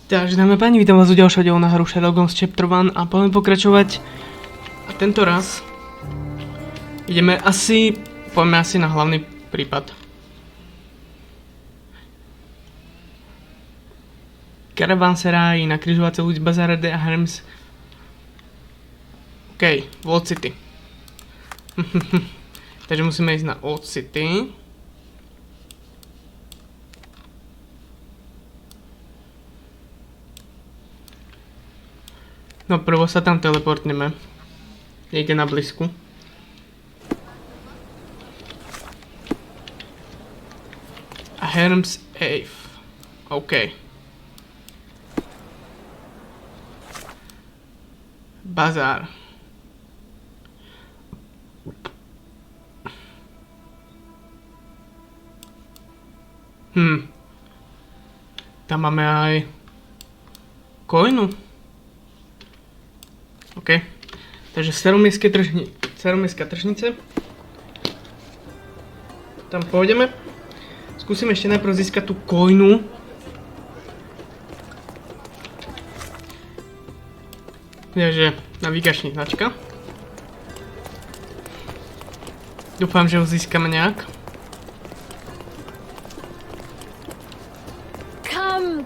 Takže dáme páni, vítam vás u ďalšieho dielu na hru Sherlock Holmes Chapter 1 a poďme pokračovať. A tento raz poďme asi na hlavný prípad. Karavanseráji na križovatce ulic Bazarade a Hermes. OK, Old City. Takže musíme ísť na Old City. No prvo sa tam teleportneme. Niekde na blízku. A Hermes Ave. OK. Bazár. Tam máme aj coinu. OK. Takže staromestská tržnice. Tam pôjdeme. Skúsim ešte najprv získať tú coinu. Takže navigačný značka. Dúfam, že ho získame nejak.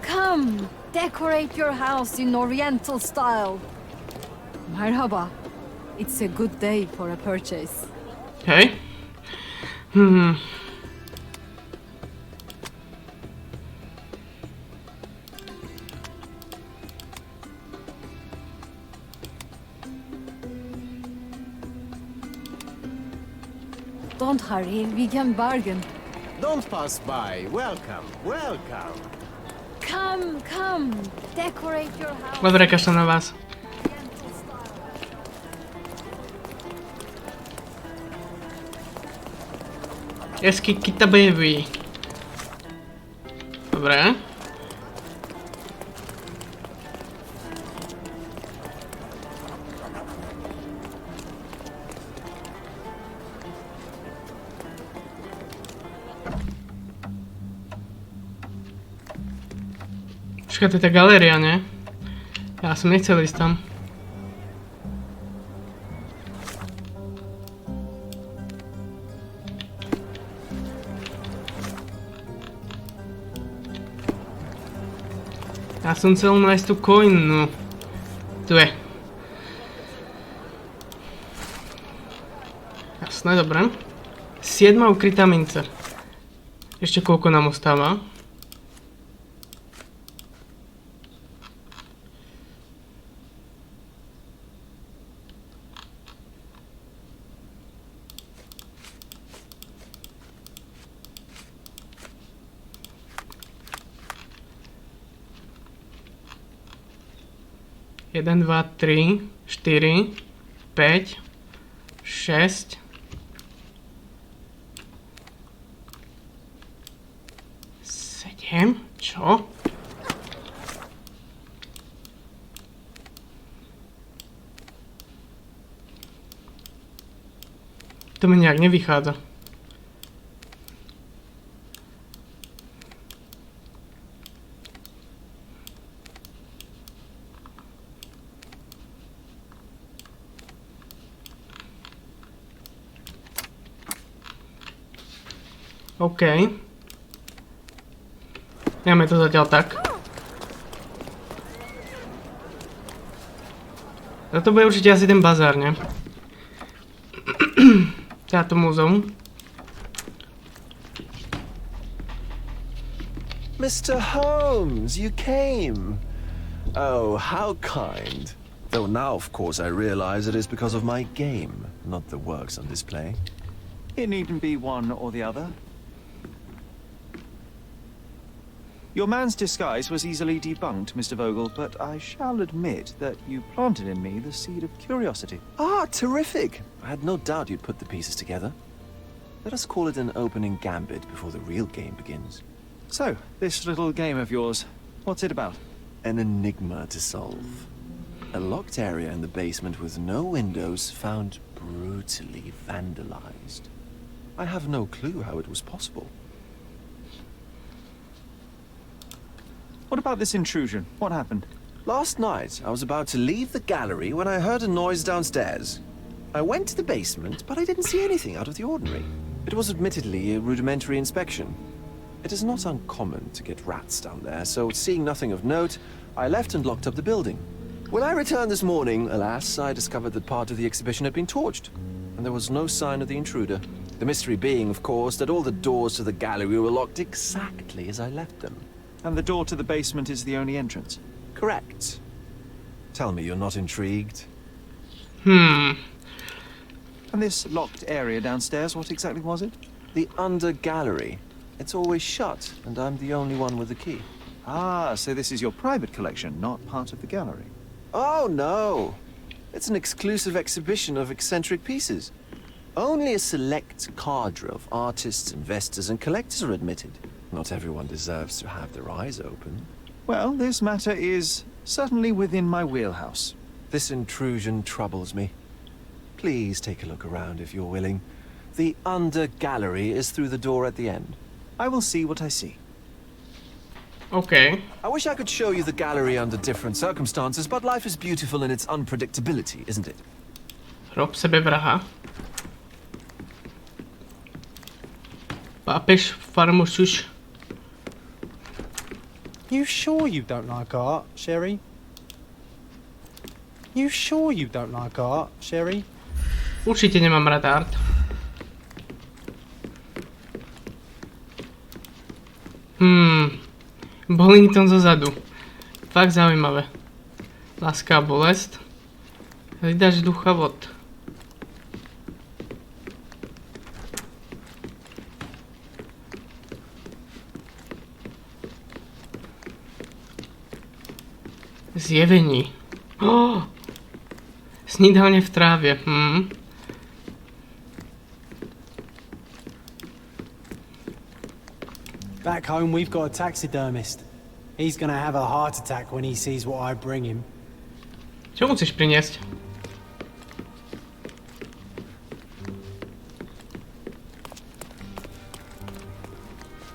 Come, decorate your house in oriental style. Marhaba. It's a good day for a purchase. Hej. Don't hurry, we can bargain. Don't pass by. Welcome, welcome. Come, decorate your house. Dobre, kašľam na vás. Oriental style. Esky kita baby. Dobre. Počkaj, to je tá galéria, ne? Ja som nechcel ísť tam. Ja som chcel nájsť tú coinu. Tu je. Jasné, dobre. 7. ukrytá mince. Ešte koľko nám ostáva? Jeden, dva, tri, štyri, 5, 6, 7, čo? To mi nejak nevychádza. OK. Dáme to zatiaľ tak. A to bude určite asi ten bazár, ne? Táto múzeum. Mr. Holmes, you came. Oh, how kind. Though now, of course, I realize it is because of my game, not the works on display. It needn't be one or the other. Your man's disguise was easily debunked, Mr. Vogel, but I shall admit that you planted in me the seed of curiosity. Ah, terrific. I had no doubt you'd put the pieces together. Let us call it an opening gambit before the real game begins. So, this little game of yours, what's it about? An enigma to solve. A locked area in the basement with no windows found brutally vandalized. I have no clue how it was possible. What about this intrusion? What happened? Last night, I was about to leave the gallery when I heard a noise downstairs. I went to the basement, but I didn't see anything out of the ordinary. It was admittedly a rudimentary inspection. It is not uncommon to get rats down there, so seeing nothing of note, I left and locked up the building. When I returned this morning, alas, I discovered that part of the exhibition had been torched, and there was no sign of the intruder. The mystery being, of course, that all the doors to the gallery were locked exactly as I left them. And the door to the basement is the only entrance? Correct. Tell me you're not intrigued. And this locked area downstairs, what exactly was it? The under gallery. It's always shut, and I'm the only one with the key. Ah, so this is your private collection, not part of the gallery. Oh, no. It's an exclusive exhibition of eccentric pieces. Only a select cadre of artists, investors, and collectors are admitted. Not everyone deserves to have their eyes open. Well, this matter is certainly within my wheelhouse. This intrusion troubles me. Please take a look around if you're willing. The under gallery is through the door at the end. I will see what I see. OK. I wish I could show you the gallery under different circumstances, but life is beautiful in its unpredictability, isn't it? Rob sebevraha. Pápež farmušuš. You sure you don't like art, Sherry? You sure you don't like art, Sherry? Určite nemám rád art. Bollington zozadu. Fakt zaujímavé. Láska a bolest. Hľadač ducha vod. Zjevení. Snídanie v trávě. Back home we've got a taxidermist. He's gonna have a heart attack when he sees what I bring him. Čo mu chceš priniesť?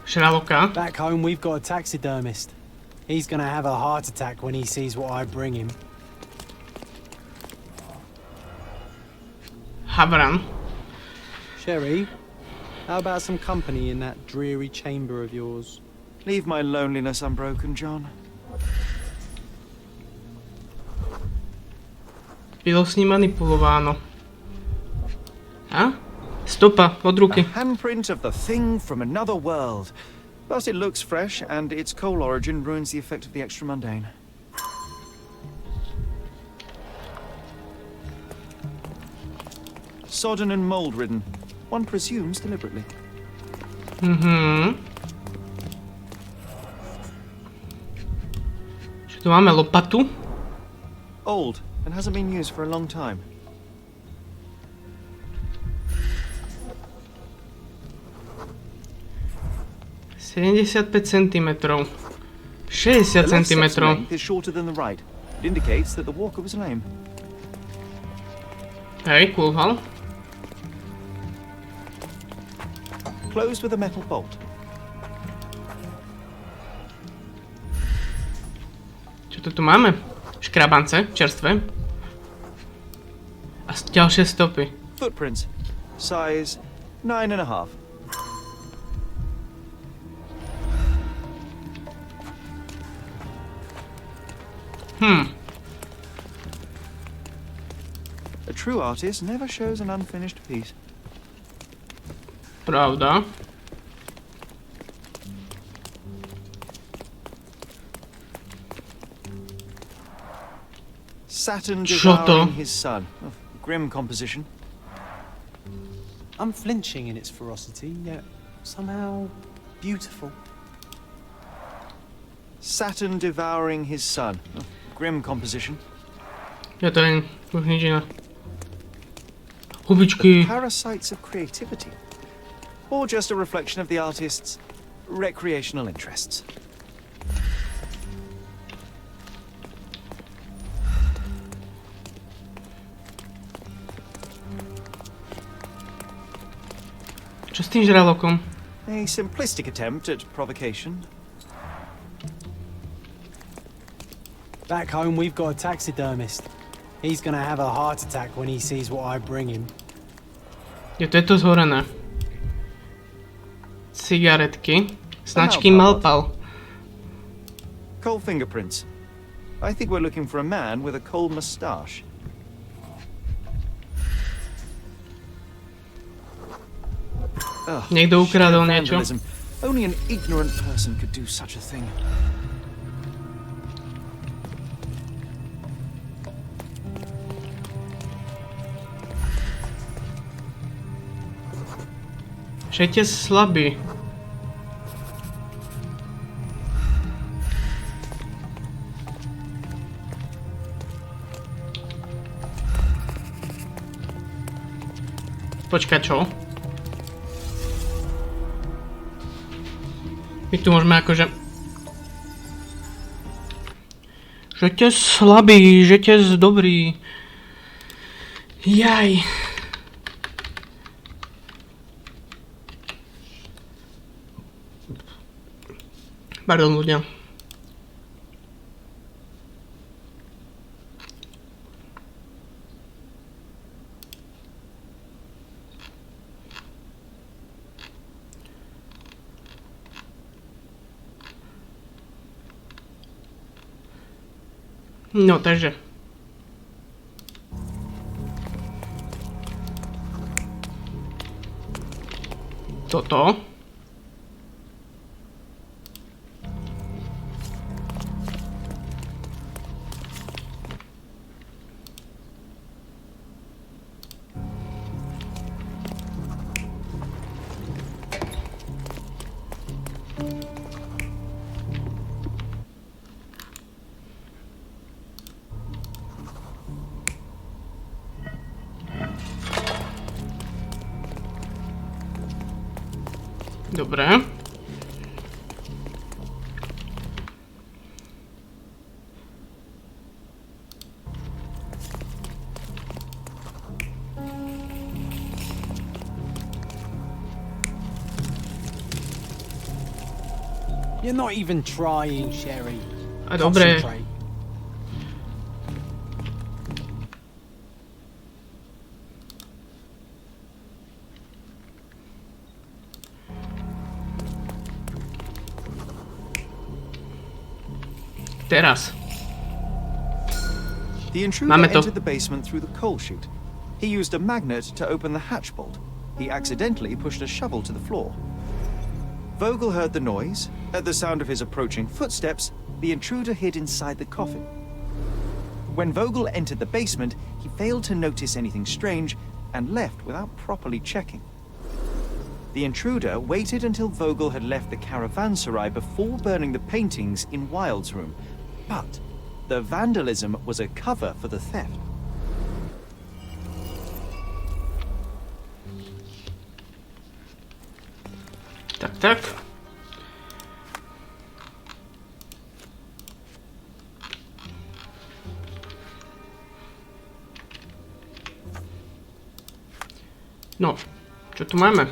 Sherlocka? Back home we've got a taxidermist. He's gonna have a heart attack when he sees what I bring him. Havran. Sherry, how about some company in that dreary chamber of yours? Leave my loneliness unbroken, John. Bylo s ním manipulováno. A? Stopa od ruky. A handprint of the thing from another world. But it looks fresh, and its coal origin ruins the effect of the extra mundane. Sodden and mold-ridden. One presumes deliberately. Čo tu máme? Lopatu? Old, and hasn't been used for a long time. centimetrov. 60 The left set's centimetrov. length is shorter than the right. It indicates that the walker was lame. Hej, kulhal. Closed with a metal bolt. Čo to tu máme? Škrabance, čerstvé. A ďalšie stopy. Footprints. Size 9.5. A true artist never shows an unfinished piece. Pravda. Saturn Čo to? devouring his son. Oh, grim composition. Unflinching in its ferocity, yet somehow beautiful. Saturn devouring his son. Oh, grim composition. Ja to len už nič iné. Hubičky. Parasites of creativity. Or just a reflection of the artist's recreational interests. Čo s tým žralokom? A simplistic attempt at provocation. Back home, we've got a taxidermist. He's gonna have a heart attack when he sees what I bring him. Je to zhorené. Cigaretky. Značky Malpal. Coal fingerprints. I think we're looking for a man with a coal moustache. Niekto ukradol niečo. Vandalism. Only an ignorant person could do such a thing. Však je slabý. Počkaj, čo? My tu môžeme akože... Žetec slabý, žetec dobrý. Jaj. Pardon, ľudia. No, takže. Toto. Dobre. You're not even trying, Sherry. A dobre. Concentrate. Teraz. The intruder Máme to. entered the basement through the coal chute. He used a magnet to open the hatch bolt. He accidentally pushed a shovel to the floor. Vogel heard the noise. At the sound of his approaching footsteps, the intruder hid inside the coffin. When Vogel entered the basement, he failed to notice anything strange and left without properly checking. The intruder waited until Vogel had left the caravanserai before burning the paintings in Wilde's room. But the vandalism was a cover for the theft. Tak. No, čo tu máme?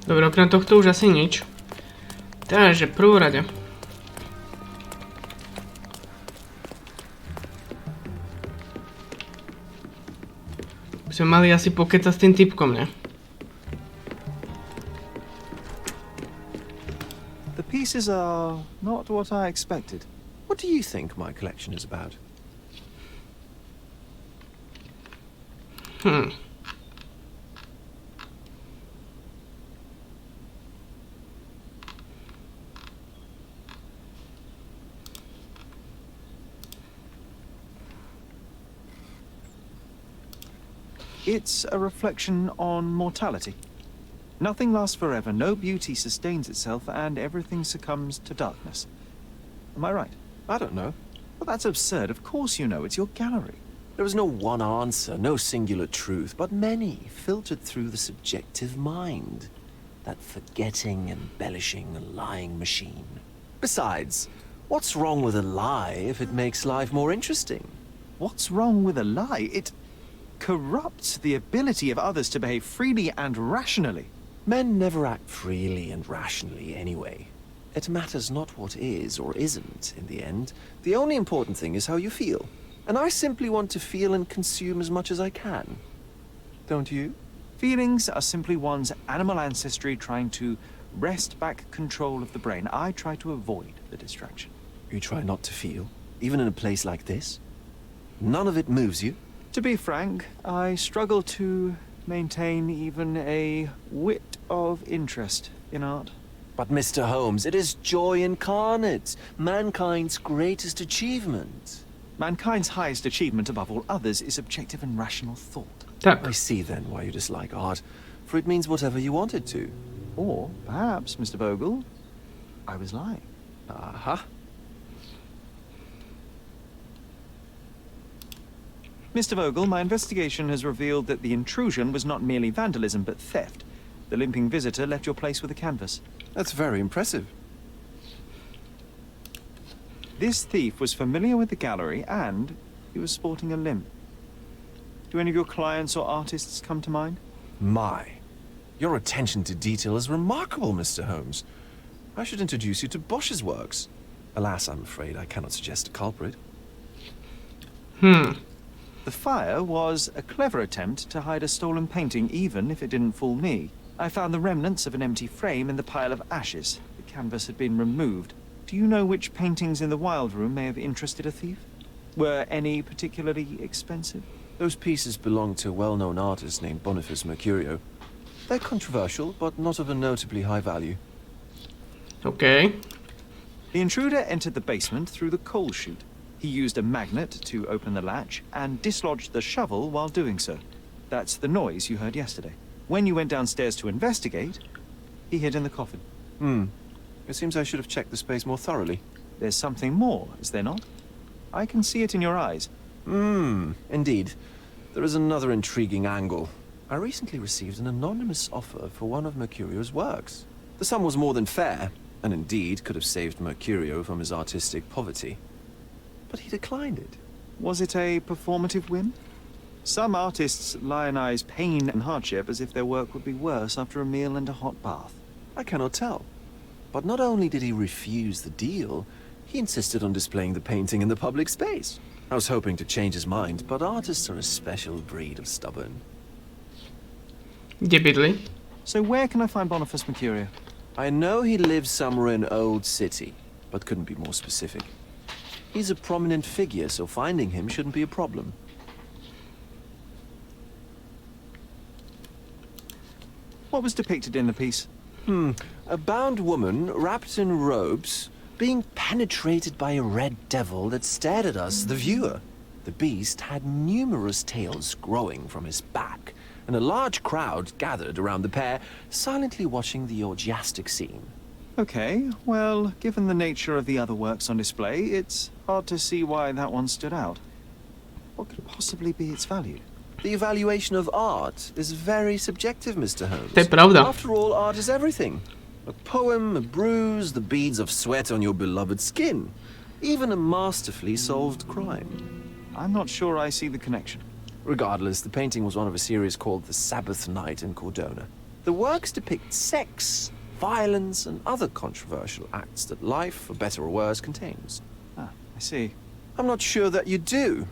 Dobre, okrem tohto už asi nič. Takže, prvú rade. By sme mali asi pokecať s tým typkom, ne? The pieces are not what I expected. What do you think my collection is about? It's a reflection on mortality. Nothing lasts forever, no beauty sustains itself, and everything succumbs to darkness. Am I right? I don't know. Well, that's absurd. Of course you know. It's your gallery. There is no one answer, no singular truth, but many filtered through the subjective mind. That forgetting, embellishing, lying machine. Besides, what's wrong with a lie if it makes life more interesting? What's wrong with a lie? corrupts the ability of others to behave freely and rationally. Men never act freely and rationally anyway. It matters not what is or isn't in the end. The only important thing is how you feel. And I simply want to feel and consume as much as I can. Don't you? Feelings are simply one's animal ancestry trying to wrest back control of the brain. I try to avoid the distraction. You try not to feel, even in a place like this? None of it moves you? To be frank, I struggle to maintain even a whit of interest in art. But Mr. Holmes, it is joy incarnate, mankind's greatest achievement. Mankind's highest achievement above all others is objective and rational thought. Tak. I see then why you dislike art, for it means whatever you want it to. Or perhaps, Mr. Vogel, I was lying. Aha. Mr. Vogel, my investigation has revealed that the intrusion was not merely vandalism, but theft. The limping visitor left your place with a canvas. That's very impressive. This thief was familiar with the gallery and he was sporting a limp. Do any of your clients or artists come to mind? My. Your attention to detail is remarkable, Mr. Holmes. I should introduce you to Bosch's works. Alas, I'm afraid I cannot suggest a culprit. The fire was a clever attempt to hide a stolen painting, even if it didn't fool me. I found the remnants of an empty frame in the pile of ashes. The canvas had been removed. Do you know which paintings in the Wild Room may have interested a thief? Were any particularly expensive? Those pieces belong to a well-known artist named Boniface Mercurio. They're controversial, but not of a notably high value. OK. The intruder entered the basement through the coal chute. He used a magnet to open the latch and dislodged the shovel while doing so. That's the noise you heard yesterday. When you went downstairs to investigate, he hid in the coffin. It seems I should have checked the space more thoroughly. There's something more, is there not? I can see it in your eyes. Indeed. There is another intriguing angle. I recently received an anonymous offer for one of Mercurio's works. The sum was more than fair, and indeed could have saved Mercurio from his artistic poverty. But he declined it. Was it a performative whim? Some artists lionize pain and hardship as if their work would be worse after a meal and a hot bath. I cannot tell. But not only did he refuse the deal, he insisted on displaying the painting in the public space. I was hoping to change his mind, but artists are a special breed of stubborn. Kde bydli? So where can I find Boniface Mercurio? I know he lives somewhere in Old City, but couldn't be more specific. He's a prominent figure, so finding him shouldn't be a problem. What was depicted in the piece? A bound woman, wrapped in robes, being penetrated by a red devil that stared at us, the viewer. The beast had numerous tails growing from his back, and a large crowd gathered around the pair, silently watching the orgiastic scene. Okay, well, given the nature of the other works on display, it's hard to see why that one stood out. What could possibly be its value? The evaluation of art is very subjective, Mr. Holmes. To je pravda. After all, art is everything. A poem, a bruise, the beads of sweat on your beloved skin. Even a masterfully solved crime. I'm not sure I see the connection. Regardless, the painting was one of a series called The Sabbath Night in Cordona. The works depict sex, violence, and other controversial acts that life, for better or worse, contains. Ah, I see. I'm not sure that you do,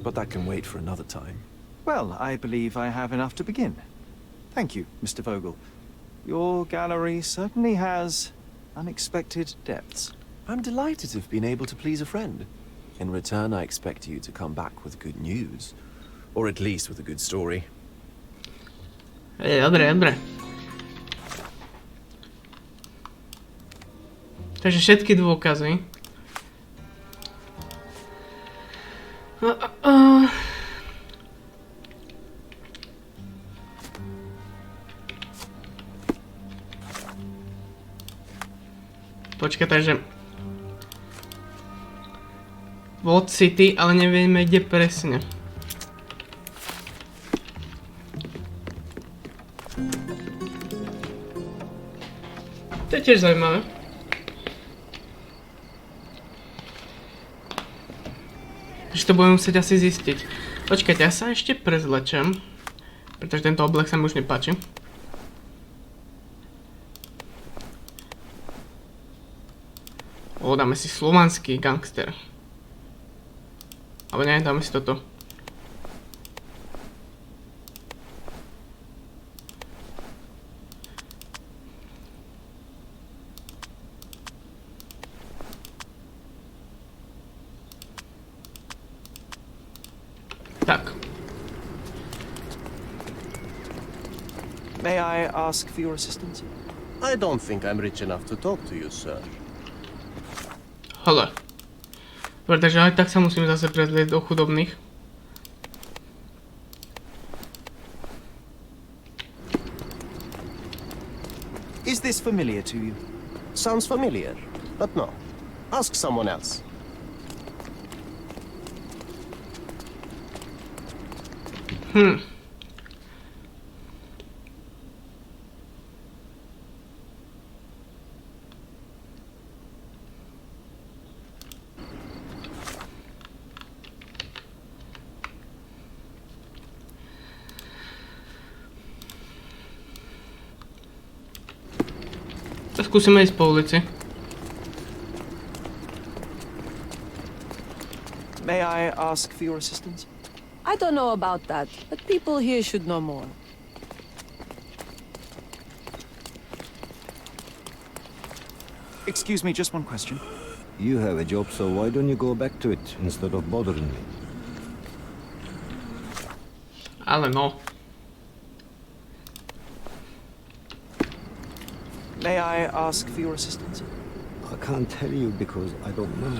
but that can wait for another time. Well, I believe I have enough to begin. Thank you, Mr. Vogel. Your gallery certainly has unexpected depths. I'm delighted to have been able to please a friend. In return, I expect you to come back with good news. Or at least with a good story. Dobre, dobre. Takže všetky dôkazy. Počkaj, takže Vault City, ale nevieme kde presne. To je tiež zaujímavé. Takže to budeme musieť asi zistiť. Počkajte, ja sa ešte prezlečem, pretože tento oblek sa mi už nepáči. Dáme si slovanský gangster. Alebo nie, dáme si toto. Tak. May I ask for your assistance? I don't think I'm rich enough to talk to you, sir. Hele. Dobre, takže aj tak sa musím zase prezlieť do chudobných. Is this familiar to you? Sounds familiar, but no. Ask someone else. Skúsime ísť po ulici. May I ask for your assistance? I don't know about that, but people here should know more. Excuse me, just one question. You have a job, so why don't you go back to it instead of bothering me? Ale no. May I ask for your assistance? I can't tell you because I don't know.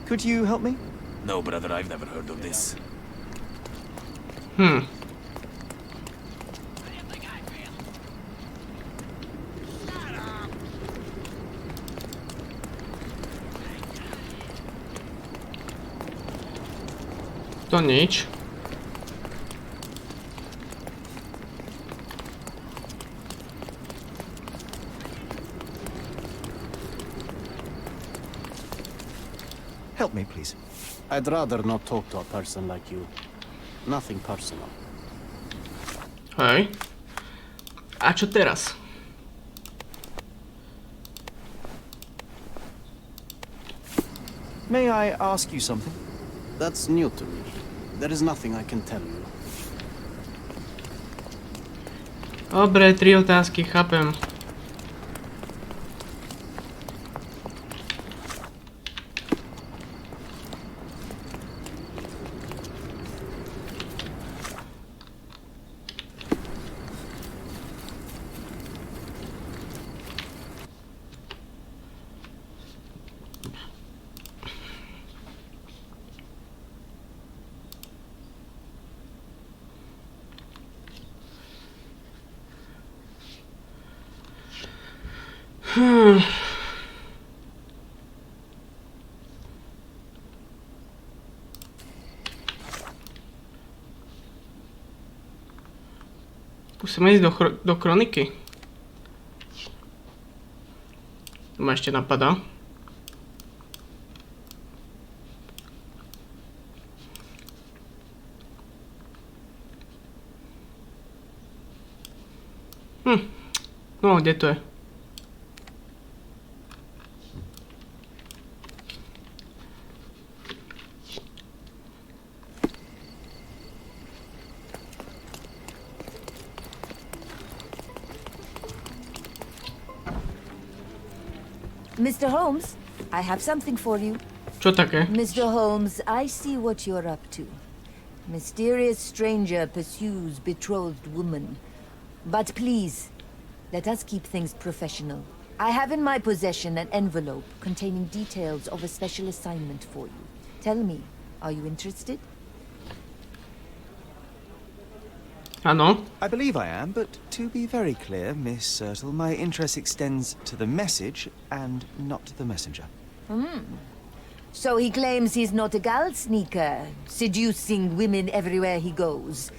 Could you help me? No, brother, I've never heard of this. To nič. Help me, please. I'd rather not talk to a person like you. Nothing personal. Hej. A čo teraz? May I ask you something? That's new to me. There is nothing I can tell you. Dobre, 3 otázky, chápem. Musíme ísť do kroniky. To ma ešte napadá. No, kde to je? Mr. Holmes, I have something for you. Čo také? Mr. Holmes, I see what you're up to. Mysterious stranger pursues betrothed woman. But please, let us keep things professional. I have in my possession an envelope containing details of a special assignment for you. Tell me, are you interested? Áno. I believe I am, but to be very clear, Miss Sertle, my interest extends to the message and not the messenger. So he claims he's not a gal sneaker, seducing women everywhere he goes.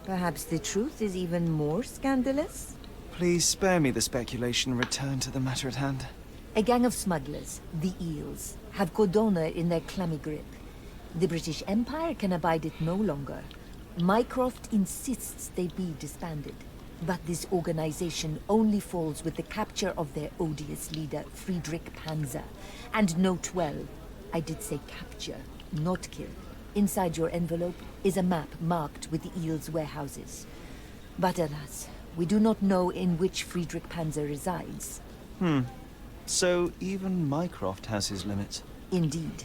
Perhaps the truth is even more scandalous? Please spare me the speculation and return to the matter at hand. A gang of smugglers, the Eels, have Codona in their clammy grip. The British Empire can abide it no longer. Mycroft insists they be disbanded. But this organization only falls with the capture of their odious leader, Friedrich Panzer. And note well, I did say capture, not kill. Inside your envelope is a map marked with the Eels' warehouses. But alas, we do not know in which Friedrich Panzer resides. So even Mycroft has his limits. Indeed.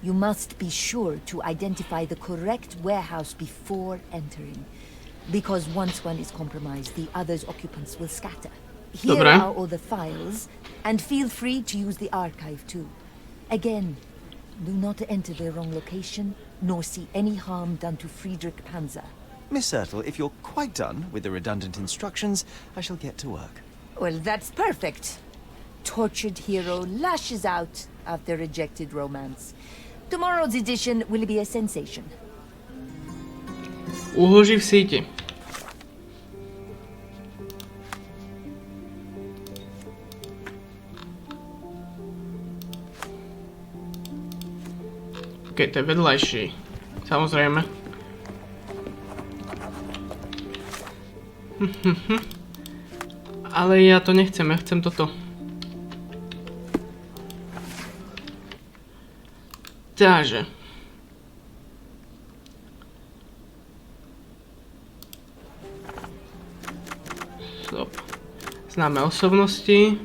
You must be sure to identify the correct warehouse before entering. Because once one is compromised, the other's occupants will scatter. Here Dobra. are all the files, and feel free to use the archive too. Again, do not enter the wrong location, nor see any harm done to Friedrich Panzer. Miss Ertl, if you're quite done with the redundant instructions, I shall get to work. Well, that's perfect. Tortured hero lashes out after rejected romance. Tomorrow's edition will be a sensation. Úloží v síti. OK, to je vedľajší. Samozrejme. Ale ja to nechcem, ja chcem toto. Takže. Stop. Známe osobnosti.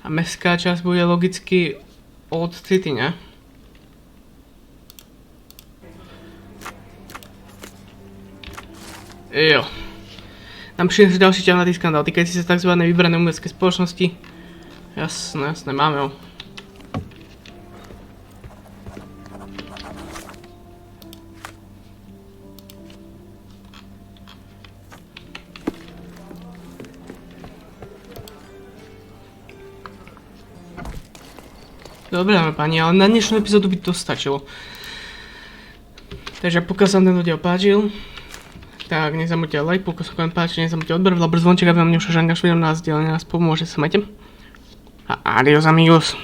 A mestská časť bude logicky od City, ne? Jo. Tam prišiel ďalší ťahnatý skandál týkajúci sa tzv. Vybrané umelecké spoločnosti. Jasné, jasné, máme ho. Dobre, dáme pani, ale na dnešnú epizódu by to stačilo. Takže pokiaľ sa vám tento diel páčil, tak nezabudnite like, pokiaľ sa vám páči, nezabudnite odber, zvonček, aby vám neušlo žiadne ďalšie video na nás dielne, nás pomôže, sa majte. A adios amigos.